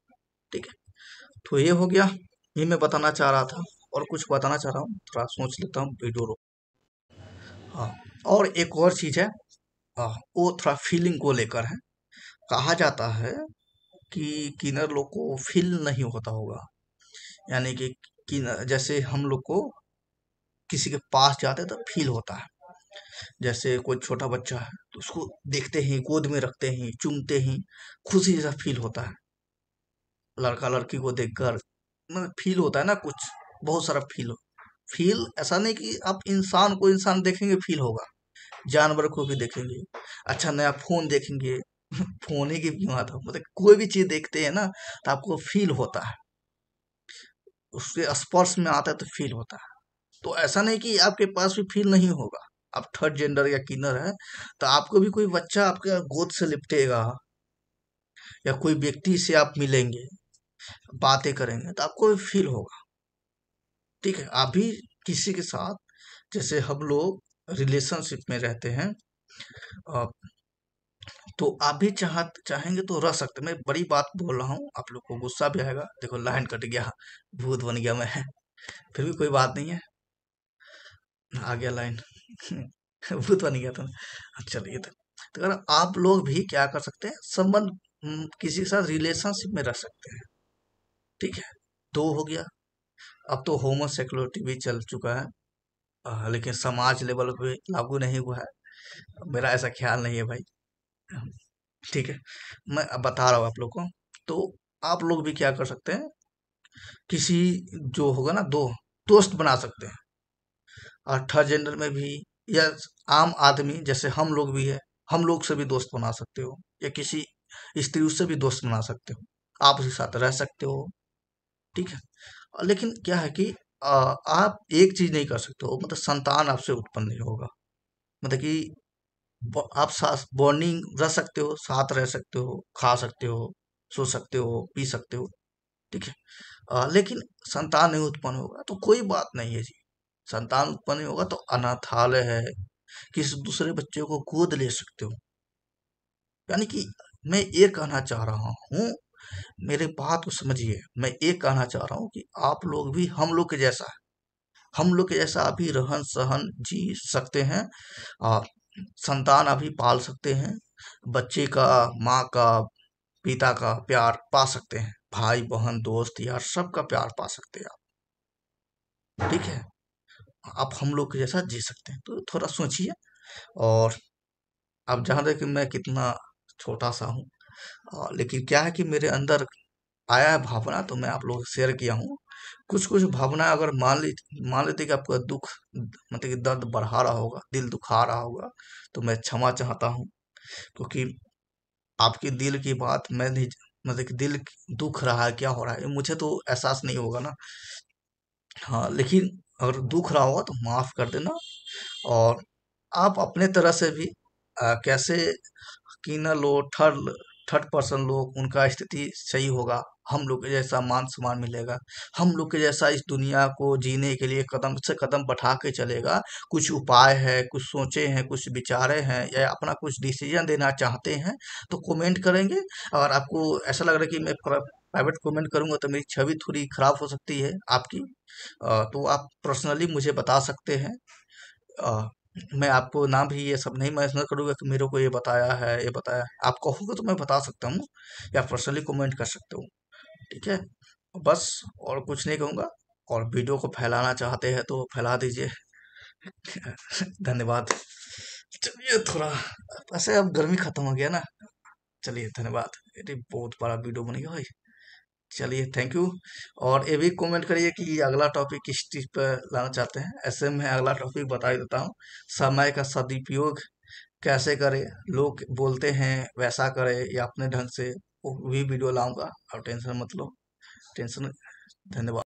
ठीक है, तो ये हो गया, ये मैं बताना चाह रहा था। और कुछ बताना चाह रहा हूँ, थोड़ा सोच लेता हूँ, वीडियो रोक। हाँ, और एक और चीज है। वो थोड़ा फीलिंग को लेकर है। कहा जाता है कि किन्नर लोग को फील नहीं होता होगा, यानी कि जैसे हम लोग को किसी के पास जाते हैं तो फील होता है। जैसे कोई छोटा बच्चा है तो उसको देखते ही, गोद में रखते ही, चूमते ही खुशी जैसा फील होता है। लड़का लड़की को देखकर मतलब फील होता है ना कुछ, बहुत सारा फील ऐसा नहीं कि आप इंसान को इंसान देखेंगे फील होगा, जानवर को भी देखेंगे। अच्छा, नया फोन देखेंगे फोन ही की क्यों आता, मतलब कोई भी चीज देखते हैं ना तो आपको फील होता है, उसके स्पर्श में आता है तो फील होता है। तो ऐसा नहीं कि आपके पास भी फील नहीं होगा। आप थर्ड जेंडर या किन्नर है तो आपको भी कोई बच्चा आपके गोद से लिपटेगा, या कोई व्यक्ति से आप मिलेंगे, बातें करेंगे तो आपको भी फील होगा। ठीक है, आप भी किसी के साथ, जैसे हम लोग रिलेशनशिप में रहते हैं, अ, तो आप भी चाहेंगे तो रह सकते। मैं बड़ी बात बोल रहा हूँ, आप लोग को गुस्सा भी आएगा, देखो लाइन कट गया, भूत बन गया मैं। फिर भी कोई बात नहीं है। आ गया लाइन। भूत बन गया था। चलिए तो अगर आप लोग भी क्या कर सकते हैं, संबंध किसी के साथ रिलेशनशिप में रह सकते हैं। ठीक है, दो हो गया। अब तो होमोसेक्सुअलिटी भी चल चुका है, लेकिन समाज लेवल पे लागू नहीं हुआ है। मेरा ऐसा ख्याल नहीं है भाई। ठीक है, मैं अब बता रहा हूँ आप लोग को। तो आप लोग भी क्या कर सकते हैं, किसी जो होगा ना, दो दोस्त बना सकते हैं। और थर्ड जेंडर में भी, या आम आदमी जैसे हम लोग भी है, हम लोग से भी दोस्त बना सकते हो, या किसी स्त्री उससे भी दोस्त बना सकते हो, आप उसके साथ रह सकते हो। ठीक है। लेकिन क्या है कि आप एक चीज नहीं कर सकते हो, मतलब संतान आपसे उत्पन्न नहीं होगा। मतलब कि आप साथ बॉन्डिंग रह सकते हो, साथ रह सकते हो, खा सकते हो, सो सकते हो, पी सकते हो। ठीक है। लेकिन संतान नहीं उत्पन्न होगा तो कोई बात नहीं है जी। संतान उत्पन्न नहीं होगा तो अनाथालय है, किसी दूसरे बच्चे को गोद ले सकते हो। यानी कि मैं ये कहना चाह रहा हूँ, मेरे बात को समझिए, मैं ये कहना चाह रहा हूँ कि आप लोग भी हम लोग के जैसा, हम लोग के जैसा अभी रहन सहन जी सकते हैं, और संतान अभी पाल सकते हैं। बच्चे का, माँ का, पिता का प्यार पा सकते हैं, भाई बहन दोस्त यार सबका प्यार पा सकते हैं आप। ठीक है, आप हम लोग के जैसा जी सकते हैं, तो थोड़ा सोचिए। और आप जान रहे कि मैं कितना छोटा सा हूँ, लेकिन क्या है कि मेरे अंदर आया है भावना, तो मैं आप लोगों से शेयर किया हूँ। कुछ कुछ भावना अगर मान लेते कि आपका दुख, मतलब कि दर्द बढ़ा रहा होगा, दिल दुखा रहा होगा, तो मैं क्षमा चाहता हूँ। क्योंकि आपके दिल की बात मैं नहीं, मतलब कि दिल दुख रहा है, क्या हो रहा है मुझे तो एहसास नहीं होगा ना। हाँ, लेकिन अगर दुख रहा होगा तो माफ कर देना। और आप अपने तरह से भी कैसे कि न लो, थर्ड थर्ड पर्सन लोग उनका स्थिति सही होगा, हम लोग के जैसा मान सम्मान मिलेगा, हम लोग के जैसा इस दुनिया को जीने के लिए कदम से कदम बढ़ा के चलेगा। कुछ उपाय है, कुछ सोचे हैं, कुछ विचारे हैं, या अपना कुछ डिसीजन देना चाहते हैं, तो कमेंट करेंगे। अगर आपको ऐसा लग रहा है कि मैं प्राइवेट कमेंट करूंगा तो मेरी छवि थोड़ी खराब हो सकती है आपकी, तो आप पर्सनली मुझे बता सकते हैं। अ, मैं आपको ना भी ये सब नहीं मैसेज करूंगा कि मेरे को ये बताया है, ये बताया है। आप कहोगे तो मैं बता सकता हूँ, या पर्सनली कमेंट कर सकते हो। ठीक है, बस, और कुछ नहीं कहूंगा। और वीडियो को फैलाना चाहते हैं तो फैला दीजिए। धन्यवाद। चलिए थोड़ा, ऐसे अब गर्मी खत्म हो गया ना। चलिए धन्यवाद। ये बहुत बड़ा वीडियो बन गया भाई। चलिए थैंक यू। और ये भी कमेंट करिए कि अगला टॉपिक किस चीज पर लाना चाहते हैं, ऐसे मैं अगला टॉपिक बता ही देता हूँ। समय का सदुपयोग कैसे करें, लोग बोलते हैं वैसा करें या अपने ढंग से, वो भी वीडियो लाऊंगा। आप टेंशन मत लो, टेंशन। धन्यवाद।